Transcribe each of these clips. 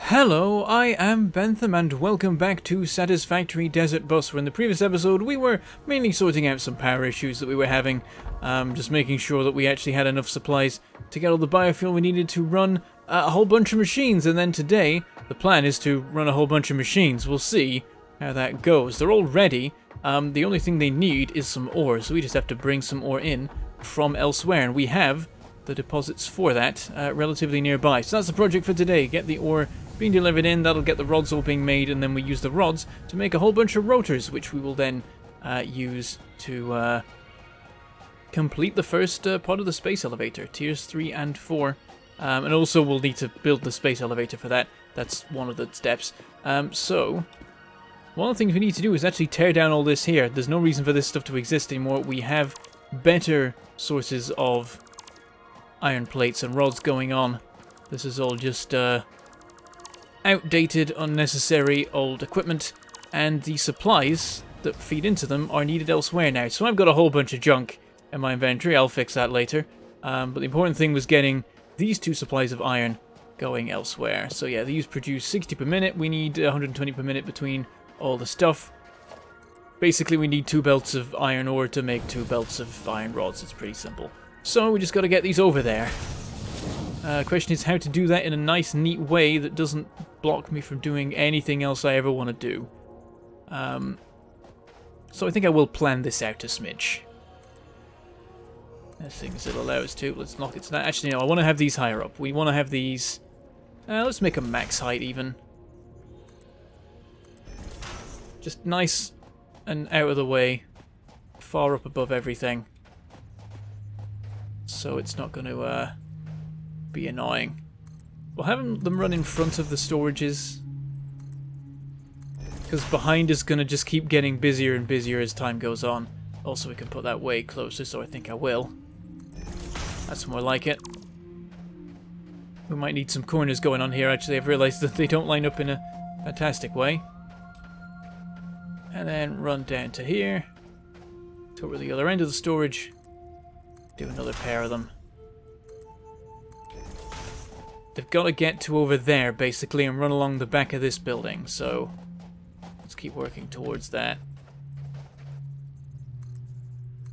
Hello, I am Bentham and welcome back to Satisfactory Desert Bus, where in the previous episode we were mainly sorting out some power issues that we were having, just making sure that we actually had enough supplies to get all the biofuel we needed to run a whole bunch of machines, and then today the plan is to run a whole bunch of machines. We'll see how that goes. They're all ready, the only thing they need is some ore, so we just have to bring some ore in from elsewhere, and we have the deposits for that relatively nearby. So that's the project for today, get the ore being delivered in, that'll get the rods all being made, and then we use the rods to make a whole bunch of rotors, which we will then use to complete the first part of the space elevator, tiers 3 and 4. And also we'll need to build the space elevator for that. That's one of the steps. So, one of the things we need to do is actually tear down all this here. There's no reason for this stuff to exist anymore. We have better sources of iron plates and rods going on. This is all just outdated, unnecessary old equipment, and the supplies that feed into them are needed elsewhere now. So I've got a whole bunch of junk in my inventory. I'll fix that later. But the important thing was getting these two supplies of iron going elsewhere. So yeah, these produce 60 per minute. We need 120 per minute between all the stuff. Basically, we need 2 belts of iron ore to make 2 belts of iron rods. It's pretty simple. So we just got to get these over there. Question is how to do that in a nice, neat way that doesn't block me from doing anything else I ever want to do. So I think I will plan this out a smidge. There's things it'll allow us to. Let's knock it to that. Actually, no, I want to have these higher up. We want to have these... let's make a max height even. Just nice and out of the way. Far up above everything. So it's not going to be annoying. We'll have them run in front of the storages, because behind is going to just keep getting busier and busier as time goes on. Also, we can put that way closer, so I think I will. That's more like it. We might need some corners going on here. Actually, I've realized that they don't line up in a fantastic way. And then run down to here, to over the other end of the storage. Do another pair of them. They've got to get to over there, basically, and run along the back of this building, so let's keep working towards that.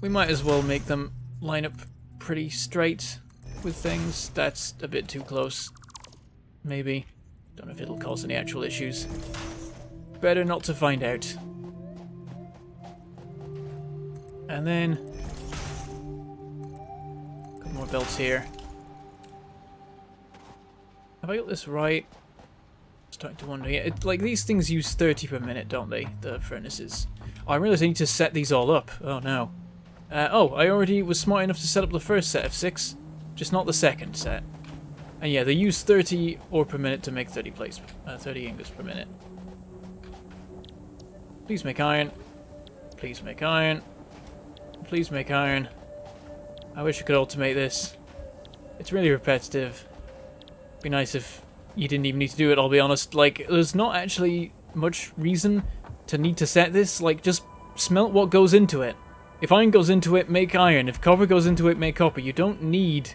We might as well make them line up pretty straight with things. That's a bit too close. Maybe. Don't know if it'll cause any actual issues. Better not to find out. And then... a couple more belts here. Have I got this right? Starting to wonder. Yeah, like these things use 30 per minute, don't they? The furnaces. Oh, I realize I need to set these all up. Oh no. Oh, I already was smart enough to set up the first set of 6, just not the second set. And yeah, they use 30 ore per minute to make 30 plates, 30 ingots per minute. Please make iron. Please make iron. Please make iron. I wish I could automate this. It's really repetitive. Be nice if you didn't even need to do it, I'll be honest. Like, there's not actually much reason to need to set this. Like, just smelt what goes into it. If iron goes into it, make iron. If copper goes into it, make copper. You don't need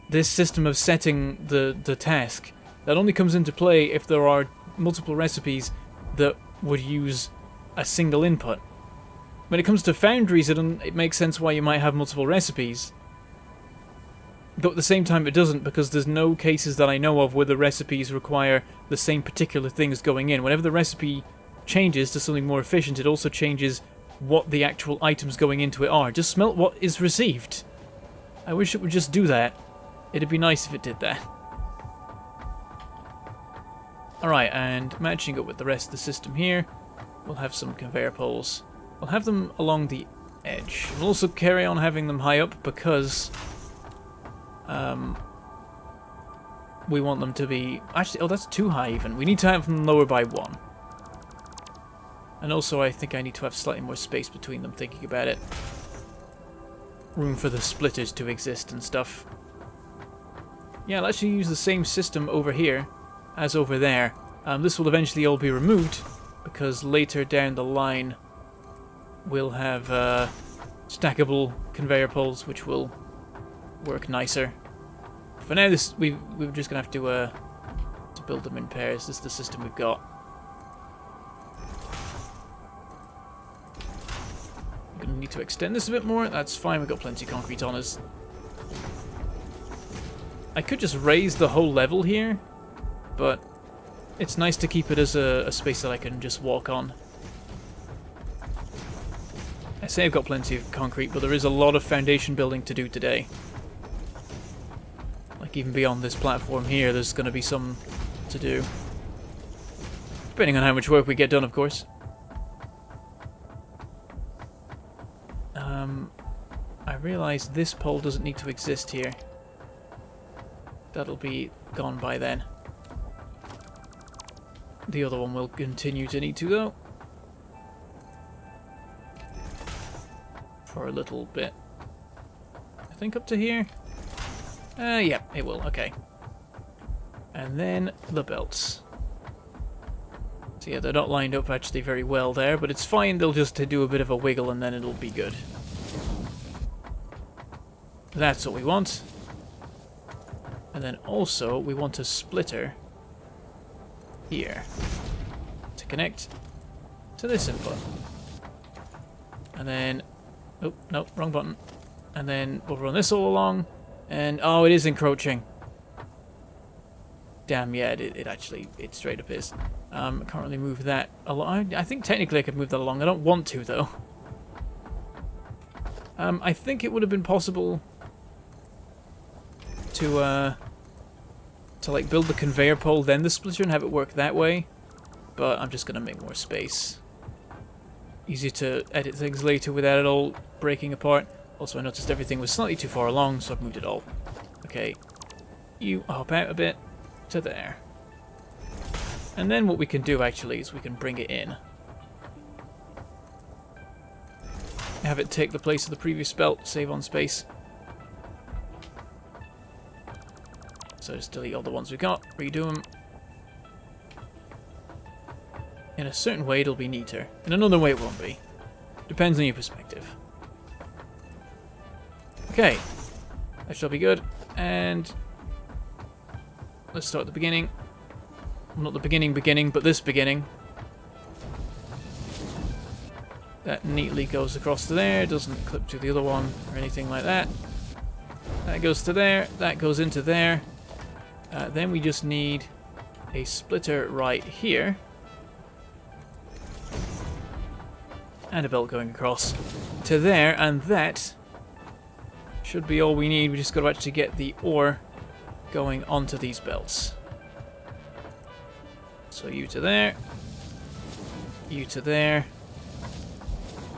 this system of setting the task. That only comes into play if there are multiple recipes that would use a single input. When it comes to foundries, it makes sense why you might have multiple recipes. But at the same time it doesn't, because there's no cases that I know of where the recipes require the same particular things going in. Whenever the recipe changes to something more efficient, it also changes what the actual items going into it are. Just smelt what is received. I wish it would just do that. It'd be nice if it did that. Alright, and matching up with the rest of the system here, we'll have some conveyor poles. We'll have them along the edge. We'll also carry on having them high up because... we want them to be... Actually, oh, that's too high even. We need to have them lower by 1. And also, I think I need to have slightly more space between them, thinking about it. Room for the splitters to exist and stuff. Yeah, I'll actually use the same system over here as over there. This will eventually all be removed, because later down the line we'll have stackable conveyor poles, which will work nicer. For now, we're just gonna have to build them in pairs. This is the system we've got. I'm going to need to extend this a bit more. That's fine, we've got plenty of concrete on us. I could just raise the whole level here, but it's nice to keep it as a space that I can just walk on. I say I've got plenty of concrete, but there is a lot of foundation building to do today. Like even beyond this platform here, there's going to be some to do. Depending on how much work we get done, of course. I realise this pole doesn't need to exist here. That'll be gone by then. The other one will continue to need to, though. For a little bit. I think up to here. Yeah, it will. Okay. And then the belts. So yeah, they're not lined up actually very well there, but it's fine. They'll just do a bit of a wiggle and then it'll be good. That's what we want. And then also we want a splitter here to connect to this input. And then, oh, no, wrong button. And then we'll run this all along. And, oh, it is encroaching. Damn, yeah, it actually, it straight up is. I can't really move that along. I think technically I could move that along. I don't want to, though. I think it would have been possible to like build the conveyor pole, then the splitter, and have it work that way. But I'm just going to make more space. Easier to edit things later without it all breaking apart. Also, I noticed everything was slightly too far along, so I've moved it all. Okay, you hop out a bit to there. And then what we can do, actually, is we can bring it in. Have it take the place of the previous belt, save on space. So just delete all the ones we got, redo them. In a certain way, it'll be neater. In another way, it won't be. Depends on your perspective. Okay, that shall be good, and let's start at the beginning. Well, not the beginning, but this beginning. That neatly goes across to there, doesn't clip to the other one or anything like that. That goes to there, that goes into there. Then we just need a splitter right here. And a belt going across to there, and that should be all we need. We just got to actually get the ore going onto these belts. So you to there. You to there.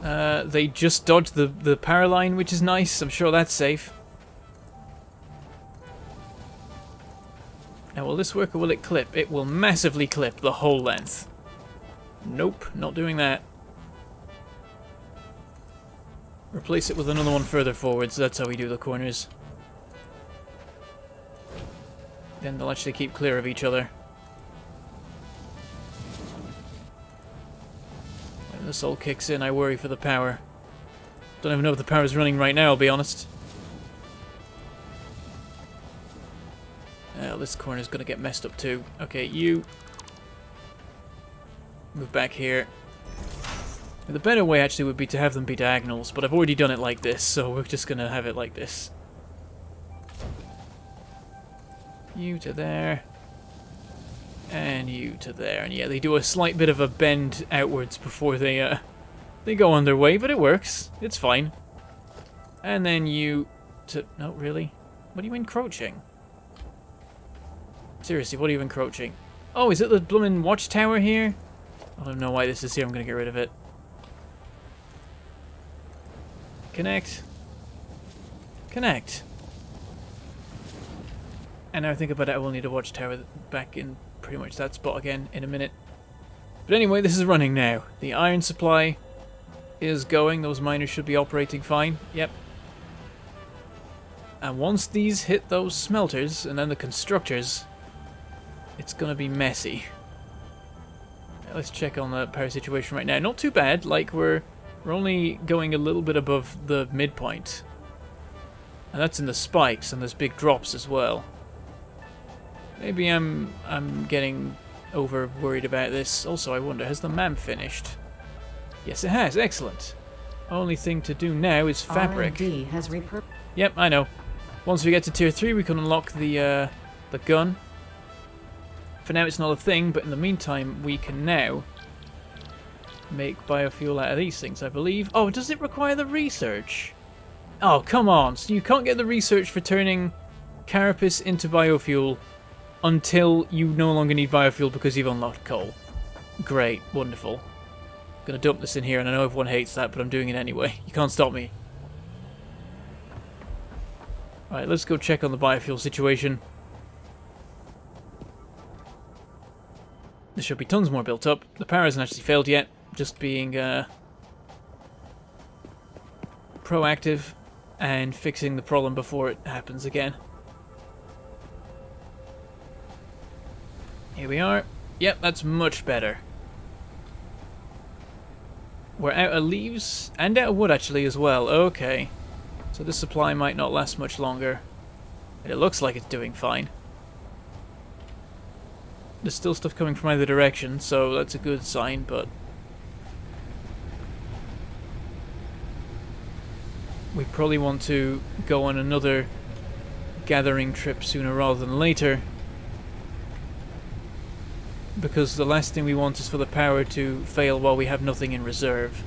They just dodged the power line, which is nice. I'm sure that's safe. Now, will this work or will it clip? It will massively clip the whole length. Nope, not doing that. Replace it with another one further forwards. That's how we do the corners. Then they'll actually keep clear of each other. When this all kicks in, I worry for the power. Don't even know if the power's running right now, I'll be honest. Oh, this corner's gonna get messed up too. Okay, you move back here. The better way actually would be to have them be diagonals, but I've already done it like this, so we're just gonna have it like this. You to there. And you to there. And yeah, they do a slight bit of a bend outwards before they go on their way, but it works. It's fine. And then you to... No, really? What are you encroaching? Seriously, what are you encroaching? Oh, is it the bloomin' watchtower here? I don't know why this is here. I'm gonna get rid of it. Connect. Connect. And now I think about it, I will need a watchtower back in pretty much that spot again in a minute. But anyway, this is running now. The iron supply is going. Those miners should be operating fine. Yep. And once these hit those smelters and then the constructors, it's going to be messy. Let's check on the power situation right now. Not too bad. Like, we're only going a little bit above the midpoint. And that's in the spikes, and there's big drops as well. Maybe I'm getting over worried about this. Also, I wonder, has the MAM finished? Yes, it has. Excellent. Only thing to do now is fabric. R&D has Yep, I know. Once we get to tier 3, we can unlock the gun. For now, it's not a thing, but in the meantime, we can now make biofuel out of these things, I believe. Oh, does it require the research? Oh, come on. So you can't get the research for turning carapace into biofuel until you no longer need biofuel because you've unlocked coal. Great. Wonderful. I'm going to dump this in here, and I know everyone hates that, but I'm doing it anyway. You can't stop me. Alright, let's go check on the biofuel situation. There should be tons more built up. The power hasn't actually failed yet. Just being proactive and fixing the problem before it happens again. Here we are. Yep, that's much better. We're out of leaves and out of wood actually as well. Okay. So this supply might not last much longer. But it looks like it's doing fine. There's still stuff coming from either direction, so that's a good sign, but we probably want to go on another gathering trip sooner rather than later, because the last thing we want is for the power to fail while we have nothing in reserve.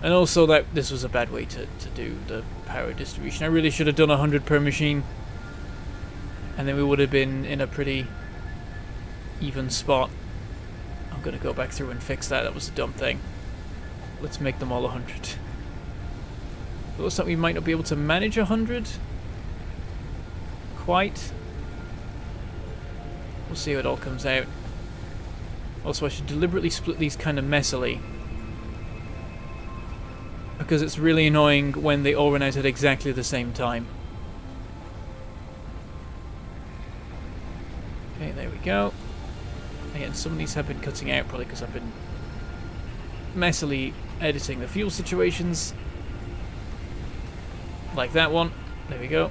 And also that this was a bad way to do the power distribution. I really should have done 100 per machine, and then we would have been in a pretty even spot. I'm going to go back through and fix that. That was a dumb thing. Let's make them all 100. It looks like we might not be able to manage 100 quite. We'll see how it all comes out. Also, I should deliberately split these kind of messily, because it's really annoying when they all run out at exactly the same time. Okay, there we go. Again, some of these have been cutting out, probably because I've been messily editing the fuel situations. Like that one. There we go.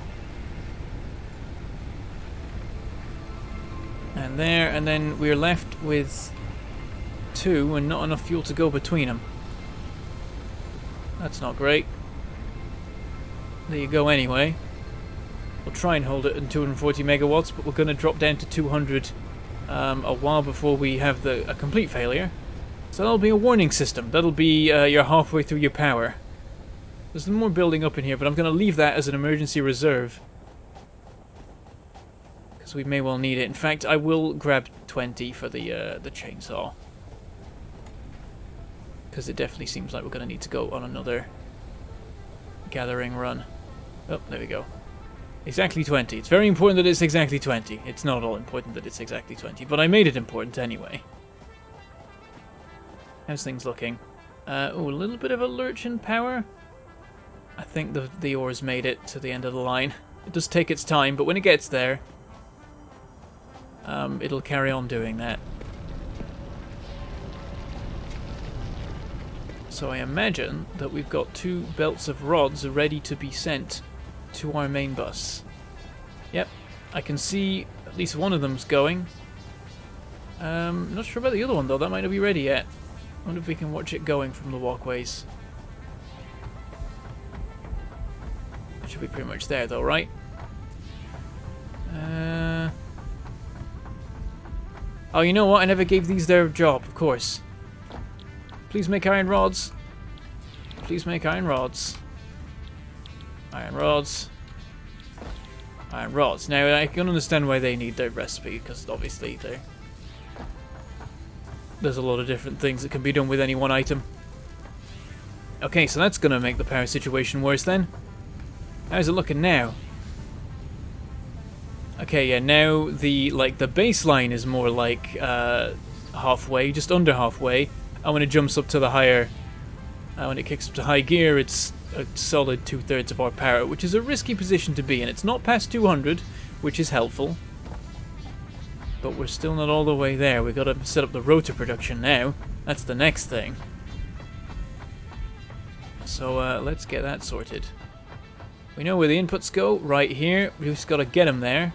And there, and then we're left with 2 and not enough fuel to go between them. That's not great. There you go anyway. We'll try and hold it in 240 megawatts, but we're going to drop down to 200 a while before we have a complete failure. So that'll be a warning system. That'll be you're halfway through your power. There's more building up in here, but I'm going to leave that as an emergency reserve, because we may well need it. In fact, I will grab 20 for the chainsaw, because it definitely seems like we're going to need to go on another gathering run. Oh, there we go. Exactly 20. It's very important that it's exactly 20. It's not all important that it's exactly 20, but I made it important anyway. How's things looking? Oh, a little bit of a lurch in power. I think the ore's made it to the end of the line. It does take its time, but when it gets there, it'll carry on doing that. So I imagine that we've got 2 belts of rods ready to be sent to our main bus. Yep, I can see at least one of them's going. Not sure about the other one though, that might not be ready yet. I wonder if we can watch it going from the walkways. Should be pretty much there though, right? Oh, you know what? I never gave these their job, of course. Please make iron rods. Please make iron rods. Iron rods. Iron rods. Now, I can understand why they need their recipe, because obviously there's a lot of different things that can be done with any one item. Okay, so that's going to make the power situation worse then. How's it looking now? Okay, yeah, now the baseline is more like halfway, just under halfway. And when it jumps up to the higher, when it kicks up to high gear, it's a solid 2/3 of our power, which is a risky position to be in. It's not past 200, which is helpful, but we're still not all the way there. We've got to set up the rotor production now. That's the next thing. So let's get that sorted. We know where the inputs go, right here. We've just got to get them there.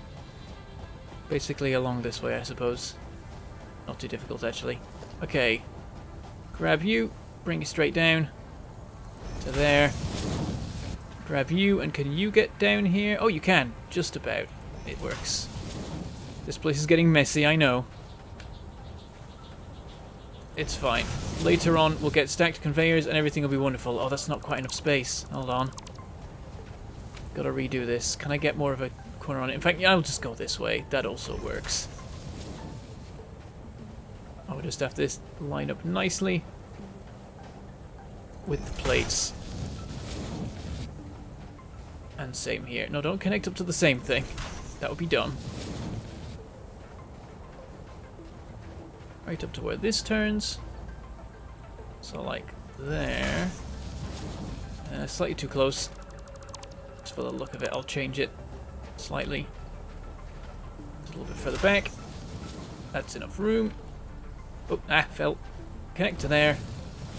Basically along this way, I suppose. Not too difficult, actually. Okay. Grab you. Bring you straight down. To there. Grab you, and can you get down here? Oh, you can. Just about. It works. This place is getting messy, I know. It's fine. Later on, we'll get stacked conveyors and everything will be wonderful. Oh, that's not quite enough space. Hold on. Gotta redo this. Can I get more of a corner on it? In fact, yeah, I'll just go this way. That also works. I'll just have this line up nicely with the plates. And same here. No, don't connect up to the same thing. That would be dumb. Right up to where this turns. So like there. Slightly too close. Just for the look of it, I'll change it slightly. Just a little bit further back. That's enough room. Oh, fell. Connect to there.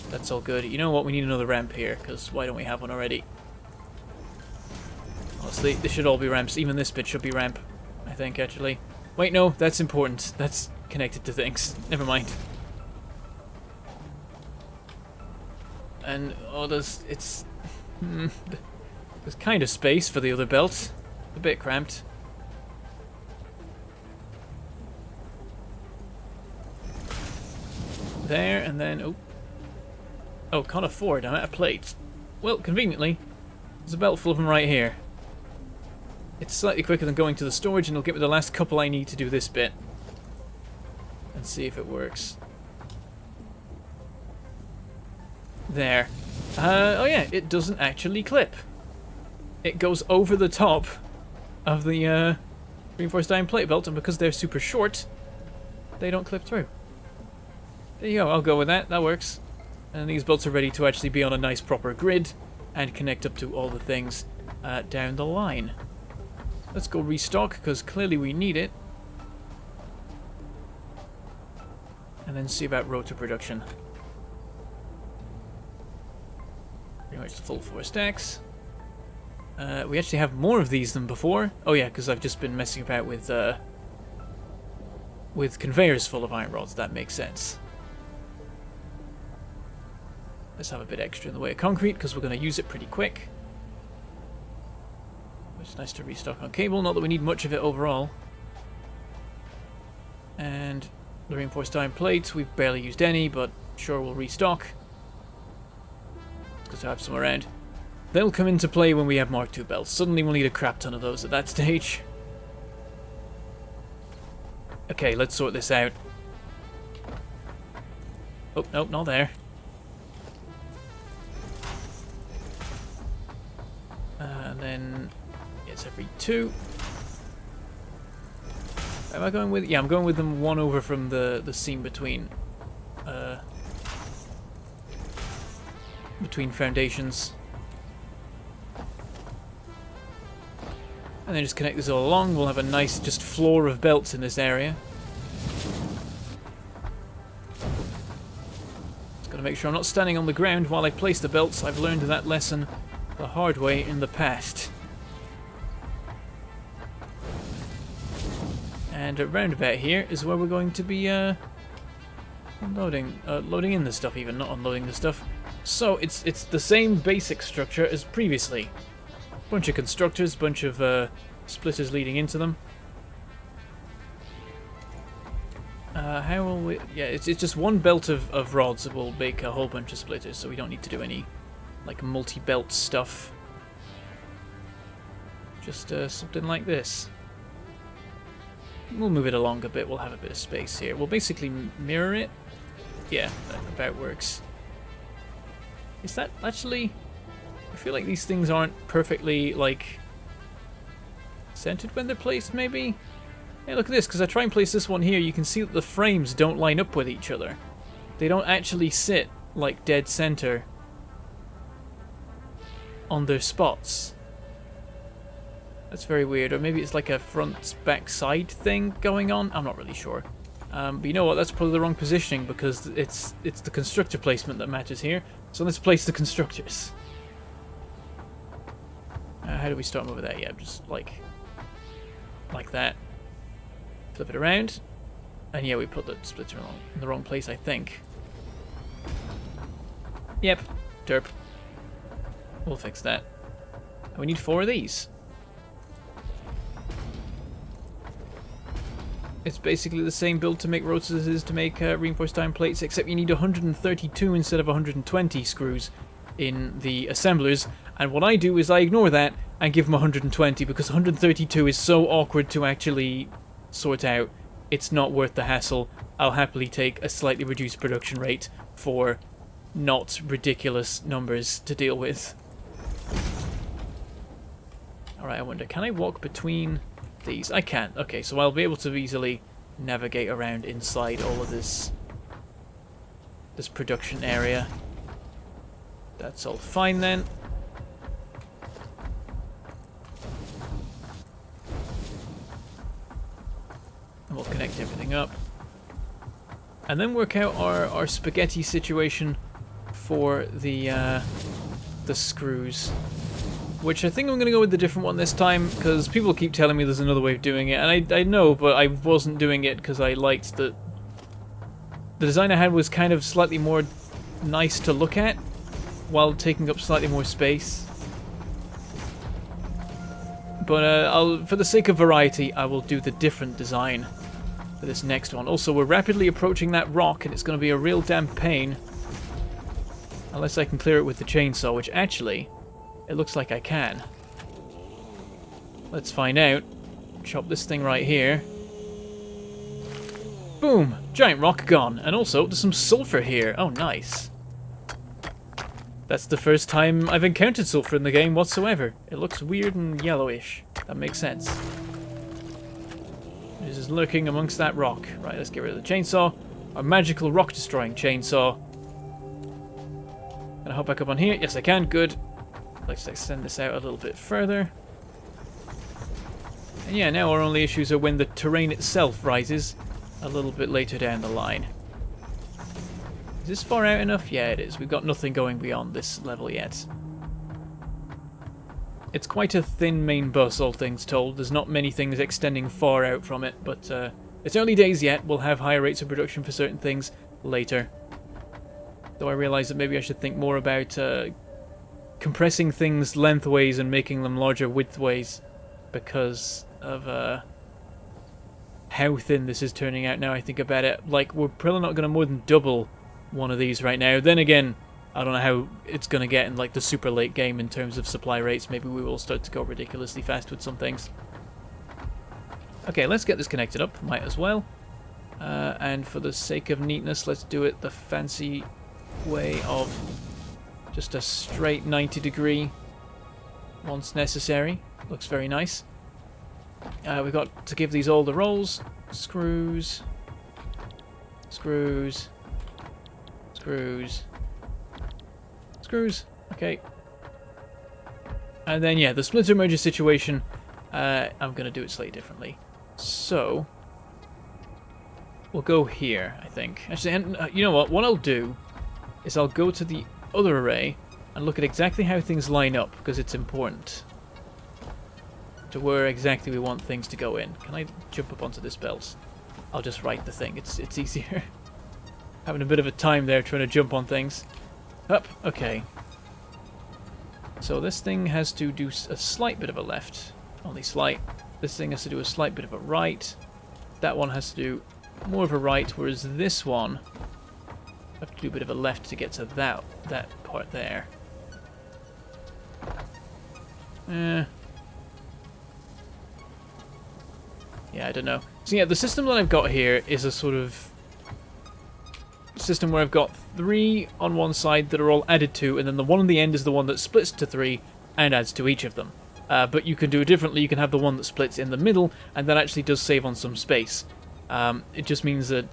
That's all good. You know what? We need another ramp here, because why don't we have one already? Honestly, this should all be ramps. Even this bit should be ramp, I think, actually. Wait, no, that's important. That's connected to things. Never mind. And, oh, there's kind of space for the other belt. A bit cramped. There, and then, oh, can't afford. I'm out of plates. Well, conveniently, there's a belt full of them right here. It's slightly quicker than going to the storage, and it'll get me the last couple I need to do this bit. And see if it works. There. Oh yeah, it doesn't actually clip. It goes over the top of the reinforced iron plate belt, and because they're super short, they don't clip through. There you go, I'll go with that. That works. And these bolts are ready to actually be on a nice proper grid and connect up to all the things down the line. Let's go restock, because clearly we need it. And then see about rotor production. Pretty much the full 4 stacks. We actually have more of these than before. Oh yeah, because I've just been messing about with conveyors full of iron rods. That makes sense. Let's have a bit extra in the way of concrete, because we're going to use it pretty quick. It's nice to restock on cable, not that we need much of it overall. And the reinforced iron plates, we've barely used any, but sure, we'll restock. It's good to have some around. They'll come into play when we have Mark II belts. Suddenly we'll need a crap ton of those at that stage. Okay, let's sort this out. Oh, nope, not there. And then it's every 2. Am I going with? Yeah, I'm going with them 1 over from the seam between foundations, and then just connect this all along. We'll have a nice just floor of belts in this area. Just gotta make sure I'm not standing on the ground while I place the belts. I've learned that lesson the hard way in the past. And around about here is where we're going to be loading in the stuff, even not unloading the stuff. So it's the same basic structure as previously. Bunch of constructors, bunch of splitters leading into them. How will we? Yeah, it's just one belt of rods that will make a whole bunch of splitters, so we don't need to do any like multi-belt stuff. Just something like this. We'll move it along a bit. We'll have a bit of space here. We'll basically mirror it. Yeah, that about works. Is that actually? I feel like these things aren't perfectly like centered when they're placed. Maybe. Hey, look at this. Because I try and place this one here, you can see that the frames don't line up with each other. They don't actually sit like dead center on their spots. That's very weird, or maybe it's like a front back side thing going on. I'm not really sure. But you know what? That's probably the wrong positioning, because it's the constructor placement that matters here. So let's place the constructors. How do we start them over there? Yeah, just like that. Flip it around. And yeah, we put the splitter in the wrong place, I think. Yep, derp. We'll fix that. And we need 4 of these. It's basically the same build to make rotors as it is to make reinforced iron plates, except you need 132 instead of 120 screws in the assemblers. And what I do is I ignore that and give them 120, because 132 is so awkward to actually sort out. It's not worth the hassle. I'll happily take a slightly reduced production rate for not ridiculous numbers to deal with. Alright, I wonder, can I walk between these? I can. Okay, so I'll be able to easily navigate around inside all of this production area. That's all fine then. And we'll connect everything up. And then work out our spaghetti situation for the screws. Which I think I'm going to go with the different one this time, because people keep telling me there's another way of doing it. And I know, but I wasn't doing it because I liked the design I had was kind of slightly more nice to look at, while taking up slightly more space. But for the sake of variety, I will do the different design for this next one. Also, we're rapidly approaching that rock, and it's going to be a real damn pain. Unless I can clear it with the chainsaw, which actually, it looks like I can. Let's find out. Chop this thing right here. Boom! Giant rock gone. And also, there's some sulfur here. Oh, nice. That's the first time I've encountered sulfur in the game whatsoever. It looks weird and yellowish. That makes sense. This is lurking amongst that rock. Right, let's get rid of the chainsaw. Our magical rock-destroying chainsaw. Can I hop back up on here? Yes, I can. Good. Let's extend this out a little bit further. And yeah, now our only issues are when the terrain itself rises a little bit later down the line. Is this far out enough? Yeah, it is. We've got nothing going beyond this level yet. It's quite a thin main bus, all things told. There's not many things extending far out from it, but it's early days yet. We'll have higher rates of production for certain things later. Though I realise that maybe I should think more about compressing things lengthways and making them larger widthways, because of how thin this is turning out now I think about it. Like, we're probably not going to more than double one of these right now. Then again, I don't know how it's going to get in like the super late game in terms of supply rates. Maybe we will start to go ridiculously fast with some things. Okay, let's get this connected up. Might as well. And for the sake of neatness, let's do it the fancy way of just a straight 90-degree once necessary. Looks very nice. We've got to give these all the rolls. Screws. Screws. Screws. Screws. Okay. And then, yeah, the splitter merger situation, I'm going to do it slightly differently. So, we'll go here, I think. Actually, and, you know what? What I'll do is I'll go to the other array and look at exactly how things line up, because it's important to where exactly we want things to go in. Can I jump up onto this belt? I'll just write the thing. It's easier. Having a bit of a time there trying to jump on things. Up. Okay. So this thing has to do a slight bit of a left. Only slight. This thing has to do a slight bit of a right. That one has to do more of a right, whereas this one I have to do a bit of a left to get to that part there. Yeah, I don't know. So yeah, the system that I've got here is a sort of system where I've got 3 on one side that are all added to, and then the one on the end is the one that splits to 3 and adds to each of them. But you can do it differently. You can have the one that splits in the middle, and that actually does save on some space. It just means that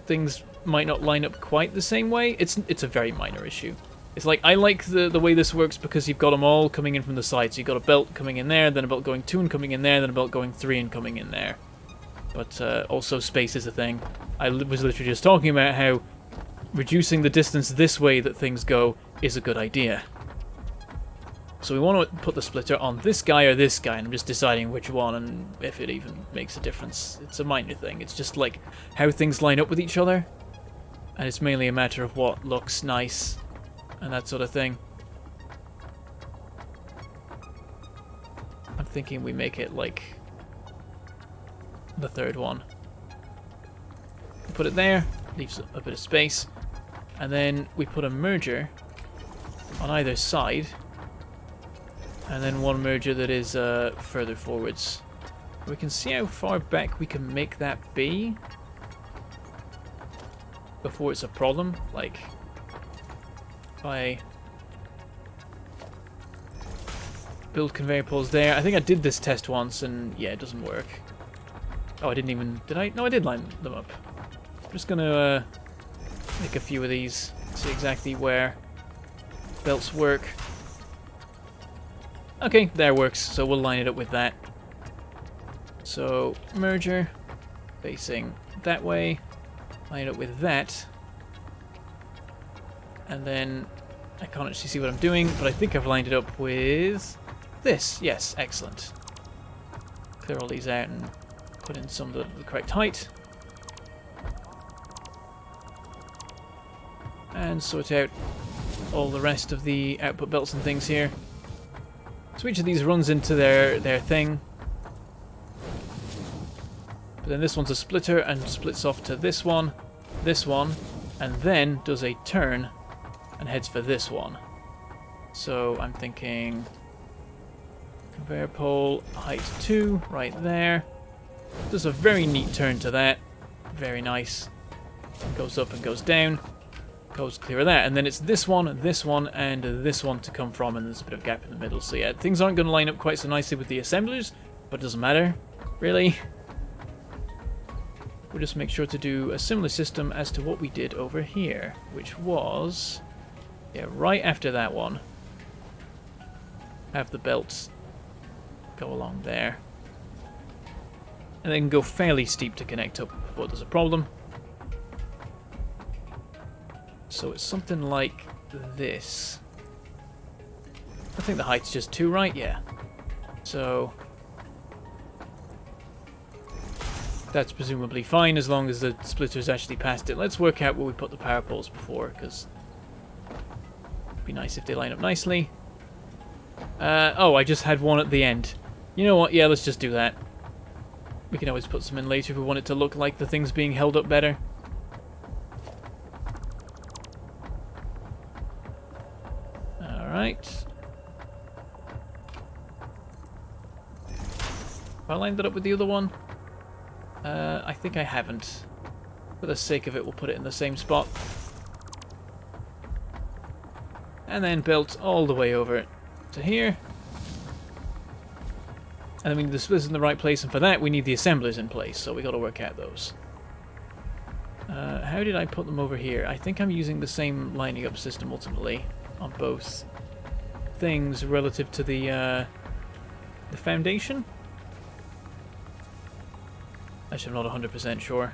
things might not line up quite the same way. It's a very minor issue. It's like, I like the way this works because you've got them all coming in from the side. So you've got a belt coming in there, then a belt going 2 and coming in there, then a belt going 3 and coming in there. But also space is a thing. I was literally just talking about how reducing the distance this way that things go is a good idea. So we want to put the splitter on this guy or this guy, and I'm just deciding which one and if it even makes a difference. It's a minor thing. It's just like how things line up with each other, and it's mainly a matter of what looks nice and that sort of thing. I'm thinking we make it like the third one. Put it there, leaves a bit of space, and then we put a merger on either side, and then one merger that is further forwards. We can see how far back we can make that be before it's a problem. Like, if I build conveyor poles there. I think I did this test once, and yeah, it doesn't work. Oh, I didn't even... Did I? No, I did line them up. I'm just going to make a few of these, see exactly where belts work. Okay, there works, so we'll line it up with that. So, merger, facing that way, line it up with that. And then, I can't actually see what I'm doing, but I think I've lined it up with this. Yes, excellent. Clear all these out and put in some of the correct height. And sort out all the rest of the output belts and things here. So each of these runs into their thing. But then this one's a splitter and splits off to this one, and then does a turn and heads for this one. So I'm thinking conveyor pole height 2 right there. Does a very neat turn to that. Very nice. Goes up and goes down. Goes clear of that. And then it's this one, and this one to come from, and there's a bit of gap in the middle. So yeah, things aren't going to line up quite so nicely with the assemblers, but it doesn't matter, really. We'll just make sure to do a similar system as to what we did over here, which was... yeah, right after that one. Have the belts go along there. And then go fairly steep to connect up before there's a problem. So it's something like this. I think the height's just 2, right? Yeah. So that's presumably fine as long as the splitter's actually past it. Let's work out where we put the power poles before, because it'd be nice if they line up nicely. Oh, I just had one at the end. You know what? Yeah, let's just do that. We can always put some in later if we want it to look like the thing's being held up better. Alright. Have I lined that up with the other one? I think I haven't. For the sake of it, we'll put it in the same spot. And then belt all the way over to here. And I mean, the splitter's in the right place, and for that we need the assemblers in place, so we got to work out those. How did I put them over here? I think I'm using the same lining up system ultimately on both things relative to the foundation. Actually, I'm not 100% sure.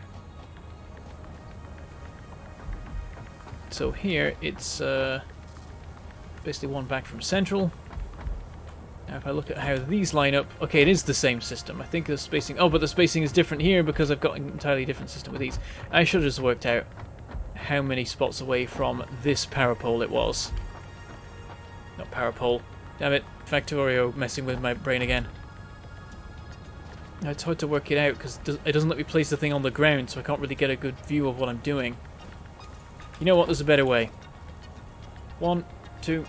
So here it's basically one back from central. Now if I look at how these line up, okay, it is the same system. I think the spacing, oh, but the spacing is different here because I've got an entirely different system with these. I should have just worked out how many spots away from this power pole it was. Not power pole. Damn it, Factorio messing with my brain again. Now it's hard to work it out because it doesn't let me place the thing on the ground, so I can't really get a good view of what I'm doing. You know what, there's a better way. 1, 2,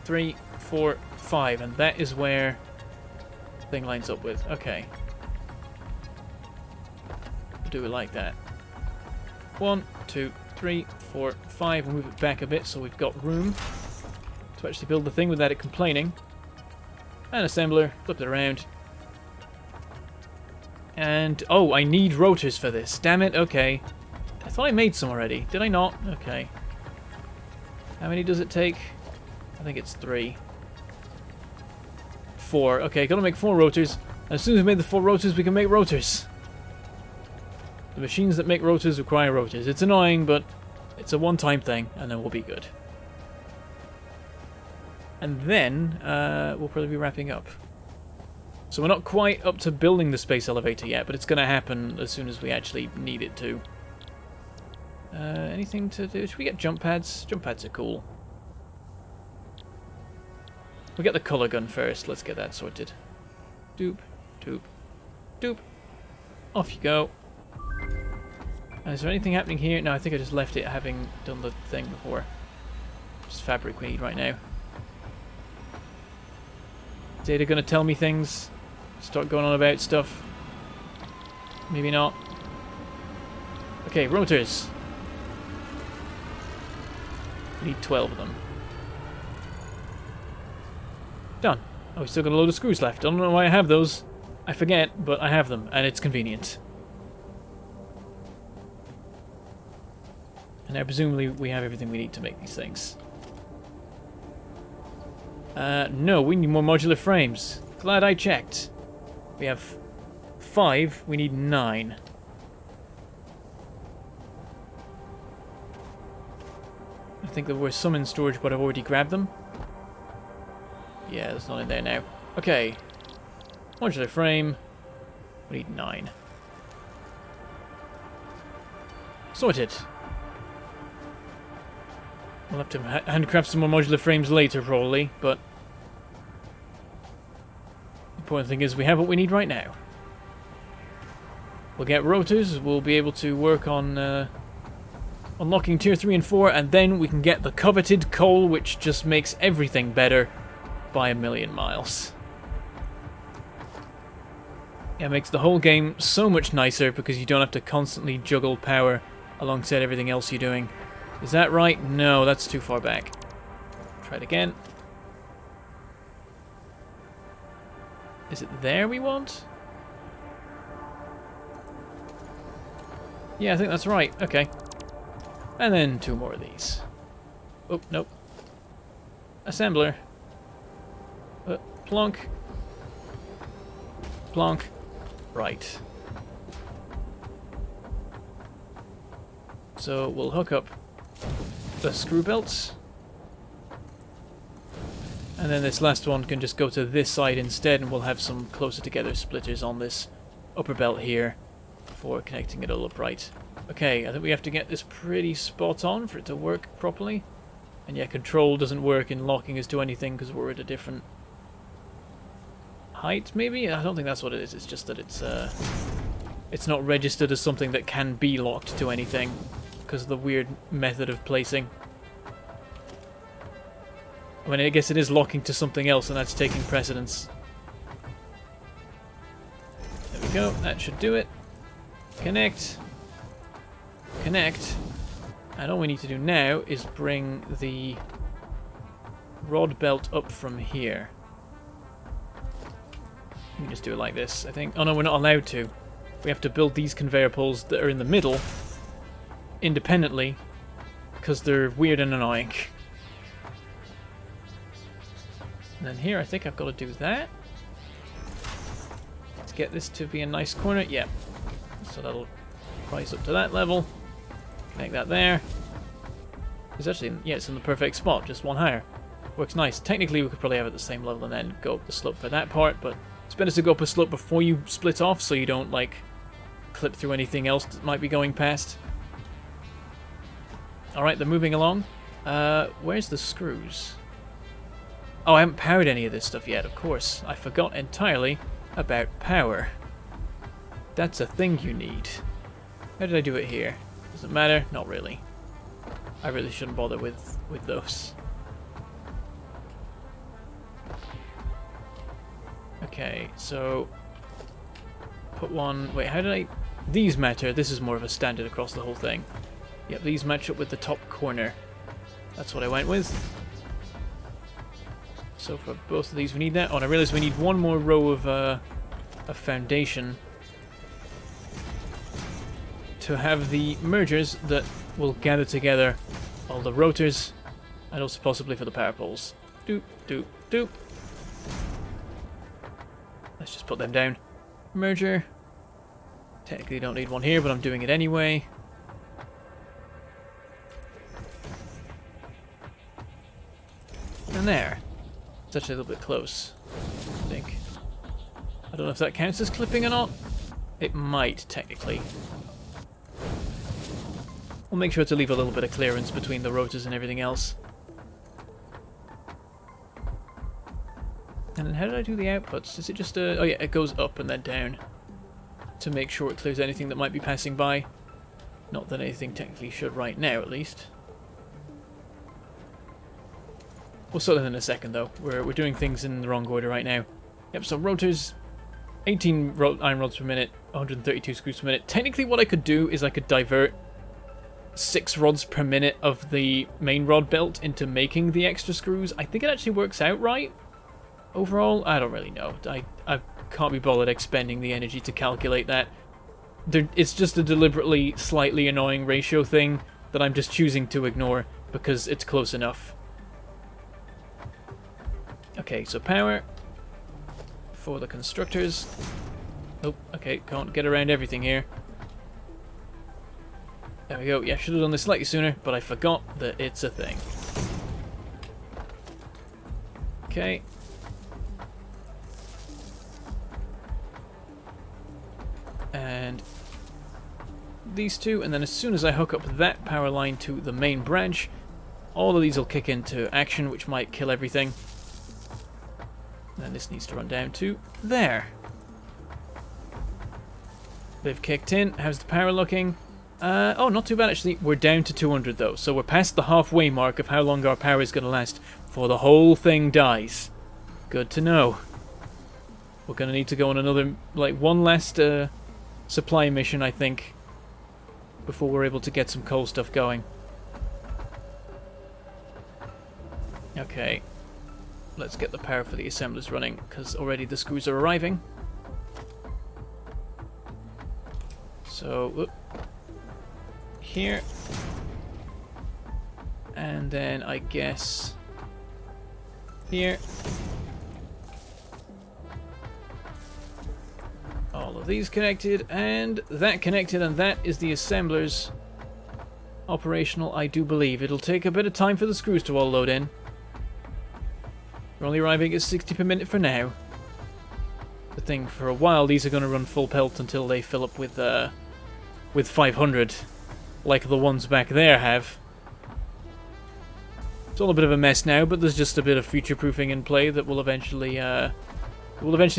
3, 4, 5, and that is where the thing lines up with. Okay. We'll do it like that. 1, 2, 3, 4, 5. We'll move it back a bit so we've got room to actually build the thing without it complaining. And assembler, flip it around. And, oh, I need rotors for this. Damn it, okay. I thought I made some already. Did I not? Okay. How many does it take? I think it's 3. 4. Okay, gotta make 4 rotors. And as soon as we've made the 4 rotors, we can make rotors. The machines that make rotors require rotors. It's annoying, but it's a one-time thing, and then we'll be good. and then we'll probably be wrapping up. So we're not quite up to building the space elevator yet, but it's going to happen as soon as we actually need it to. Anything to do? Should we get jump pads? Jump pads are cool. We'll get the color gun first. Let's get that sorted. Doop, doop, doop. Off you go. Is there anything happening here? No, I think I just left it having done the thing before. Just fabric we need right now. Data gonna tell me things? Start going on about stuff? Maybe not. Okay, rotors. We need 12 of them. Done. Oh, we still got a load of screws left. I don't know why I have those. I forget, but I have them, and it's convenient. And now presumably we have everything we need to make these things. No, we need more modular frames. Glad I checked. We have 5, we need 9. I think there were some in storage, but I've already grabbed them. Yeah, there's none in there now. Okay. Modular frame. We need 9. Sorted. We'll have to handcraft some more modular frames later, probably, but the important thing is we have what we need right now. We'll get rotors, we'll be able to work on unlocking tier 3 and 4, and then we can get the coveted coal, which just makes everything better by a million miles. It makes the whole game so much nicer because you don't have to constantly juggle power alongside everything else you're doing. Is that right? No, that's too far back. Try it again. Is it there we want? Yeah, I think that's right. Okay. And then 2 more of these. Oh, nope. Assembler. Plonk. Plonk. Right. So we'll hook up the screw belts. And then this last one can just go to this side instead, and we'll have some closer together splitters on this upper belt here for connecting it all up right. Okay, I think we have to get this pretty spot on for it to work properly. And yeah, control doesn't work in locking us to anything because we're at a different height, maybe? I don't think that's what it is. It's just that it's not registered as something that can be locked to anything because of the weird method of placing. I mean, I guess it is locking to something else, and that's taking precedence. There we go. That should do it. Connect. Connect. And all we need to do now is bring the rod belt up from here. We can just do it like this, I think. Oh no, we're not allowed to. We have to build these conveyor poles that are in the middle independently because they're weird and annoying. And then here, I think I've got to do that. Let's get this to be a nice corner. Yeah. So that'll rise up to that level. Connect that there. It's actually, yeah, it's in the perfect spot, just one higher. Works nice. Technically, we could probably have it at the same level and then go up the slope for that part, but it's better to go up a slope before you split off so you don't, like, clip through anything else that might be going past. Alright, they're moving along. Where's the screws? Oh, I haven't powered any of this stuff yet, of course. I forgot entirely about power. That's a thing you need. How did I do it here? Does it matter? Not really. I really shouldn't bother with those. Okay, so put one. Wait, how did I? These matter. This is more of a standard across the whole thing. Yep, these match up with the top corner. That's what I went with. So for both of these, we need that. Oh, and I realize we need one more row of foundation to have the mergers that will gather together all the rotors and also possibly for the power poles. Doop, doop, doop. Let's just put them down. Merger. Technically don't need one here, but I'm doing it anyway. And there. It's actually a little bit close, I think. I don't know if that counts as clipping or not. It might, technically. We'll make sure to leave a little bit of clearance between the rotors and everything else. And then how did I do the outputs? Is it just a... Oh yeah, it goes up and then down. To make sure it clears anything that might be passing by. Not that anything technically should right now, at least. We'll sort that in a second, though. We're doing things in the wrong order right now. Yep, so rotors... 18 iron rods per minute, 132 screws per minute. Technically what I could do is I could divert 6 rods per minute of the main rod belt into making the extra screws. I think it actually works out right. Overall, I don't really know. I can't be bothered expending the energy to calculate that. It's just a deliberately slightly annoying ratio thing that I'm just choosing to ignore because it's close enough. Okay, so power for the constructors. Oh, okay, can't get around everything here. There we go. Yeah, should have done this slightly sooner, but I forgot that it's a thing. Okay. And these two, and then as soon as I hook up that power line to the main branch, all of these will kick into action, which might kill everything. And then this needs to run down to there. They've kicked in. How's the power looking? Oh, not too bad actually. We're down to 200 though, so we're past the halfway mark of how long our power is going to last before the whole thing dies. Good to know. We're going to need to go on another, like, one last supply mission, I think, before we're able to get some coal stuff going. Okay. Let's get the power for the assemblers running, because already the screws are arriving. So, here. And then, I guess, here. All of these connected, and that connected, and that is the assemblers operational, I do believe. It'll take a bit of time for the screws to all load in. We're only arriving at 60 per minute for now. The thing, for a while, these are going to run full pelt until they fill up with 500, like the ones back there have. It's all a bit of a mess now, but there's just a bit of future-proofing in play that will eventually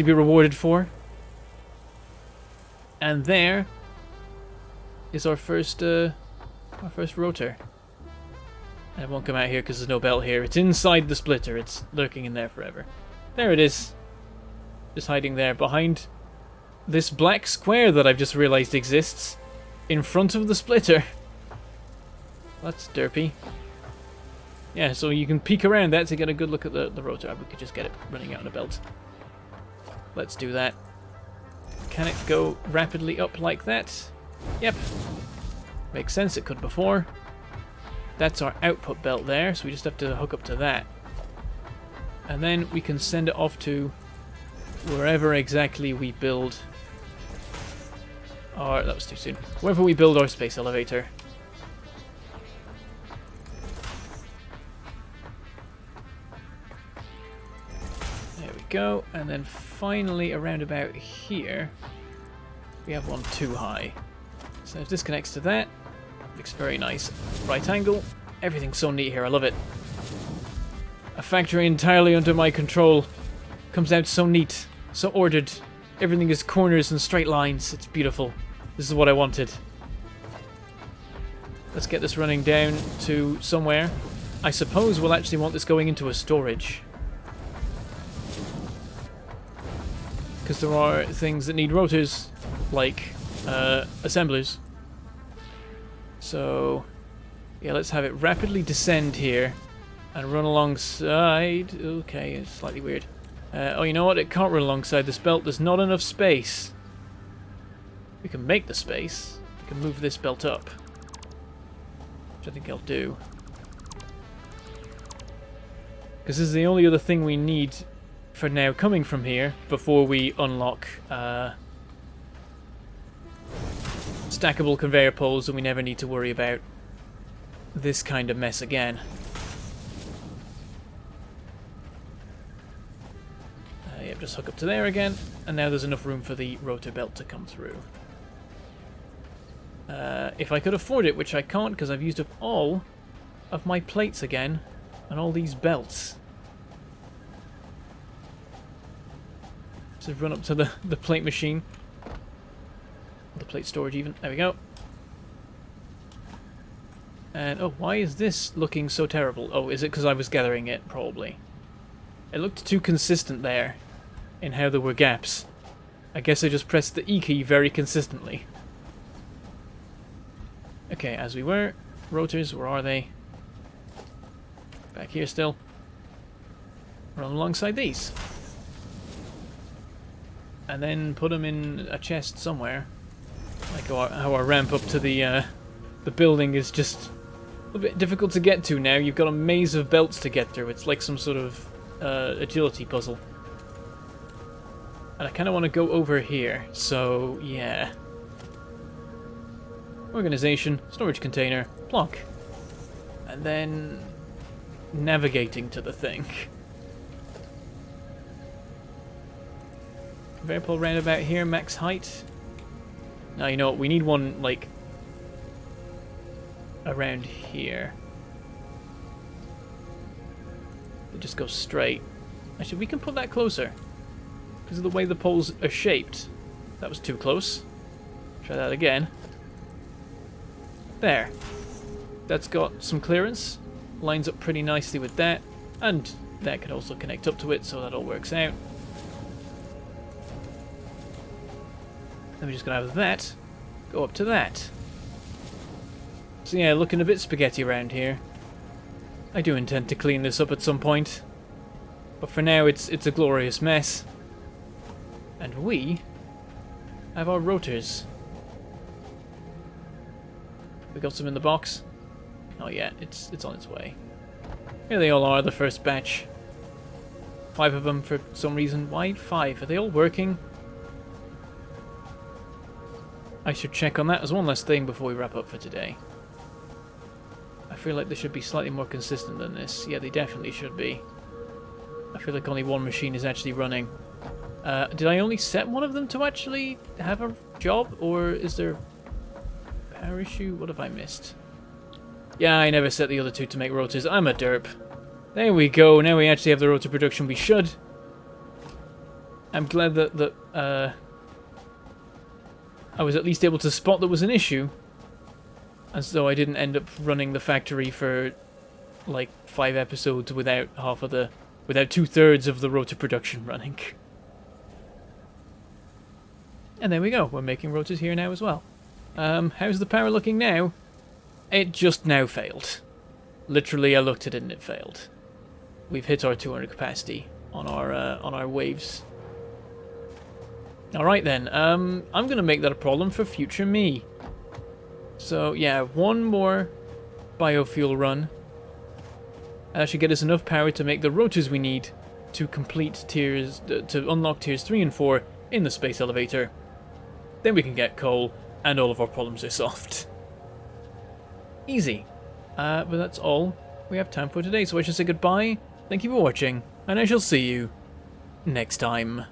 be rewarded for. And there is our first rotor. And it won't come out here because there's no belt here. It's inside the splitter. It's lurking in there forever. There it is. Just hiding there behind this black square that I've just realized exists in front of the splitter. That's derpy. Yeah, so you can peek around that to get a good look at the rotor. We could just get it running out on a belt. Let's do that. Can it go rapidly up like that? Yep. Makes sense, it could before. That's our output belt there, so we just have to hook up to that. And then we can send it off to wherever exactly we build our... That was too soon. Wherever we build our space elevator. There we go. And then finally around about here, we have one too high. So if this connects to that, looks very nice. Right angle. Everything's so neat here. I love it. A factory entirely under my control. Comes out so neat. So ordered. Everything is corners and straight lines. It's beautiful. This is what I wanted. Let's get this running down to somewhere. I suppose we'll actually want this going into a storage. Because there are things that need rotors, like assemblers. So, yeah, let's have it rapidly descend here and run alongside. Okay, it's slightly weird. Oh, you know what? It can't run alongside this belt. There's not enough space. We can make the space. We can move this belt up, which I think I'll do. Because this is the only other thing we need for now coming from here before we unlock stackable conveyor poles, and we never need to worry about this kind of mess again. just hook up to there again, and now there's enough room for the rotor belt to come through. If I could afford it, which I can't because I've used up all of my plates again, and all these belts. Just run up to the plate machine. The plate storage even. There we go. And, oh, why is this looking so terrible? Oh, is it because I was gathering it? Probably. It looked too consistent there in how there were gaps. I guess I just pressed the E key very consistently. Okay, as we were. Rotors, where are they? Back here still. Run alongside these. And then put them in a chest somewhere. Like how our ramp up to the building is just a bit difficult to get to now. You've got a maze of belts to get through. It's like some sort of agility puzzle. And I kind of want to go over here, so yeah. Organization, storage container, block. And then navigating to the thing. Conveyor pull roundabout here, max height. Now, you know what, we need one, like, around here. It just goes straight. Actually, we can put that closer. Because of the way the poles are shaped. That was too close. Try that again. There. That's got some clearance. Lines up pretty nicely with that. And that could also connect up to it, so that all works out. Then we're just going to have that go up to that. So yeah, looking a bit spaghetti around here. I do intend to clean this up at some point. But for now, it's a glorious mess. And we have our rotors. We got some in the box. Oh yeah, it's on its way. Here they all are, the first batch. 5 of them for some reason. Why 5? Are they all working? I should check on that as one last thing before we wrap up for today. I feel like they should be slightly more consistent than this. Yeah, they definitely should be. I feel like only one machine is actually running. Did I only set one of them to actually have a job? Or is there power issue? What have I missed? Yeah, I never set the other 2 to make rotors. I'm a derp. There we go. Now we actually have the rotor production we should. I'm glad that I was at least able to spot there was an issue. As though I didn't end up running the factory for like 5 episodes without without 2/3 of the rotor production running. And there we go. We're making rotors here now as well. How's the power looking now? It just now failed. Literally, I looked at it and it failed. We've hit our 200 capacity on our waves. All right then. I'm gonna make that a problem for future me. So yeah, one more biofuel run. That should get us enough power to make the rotors we need to complete tiers, to unlock tiers 3 and 4 in the space elevator. Then we can get coal, and all of our problems are solved. Easy. But that's all we have time for today, so I shall say goodbye. Thank you for watching, and I shall see you next time.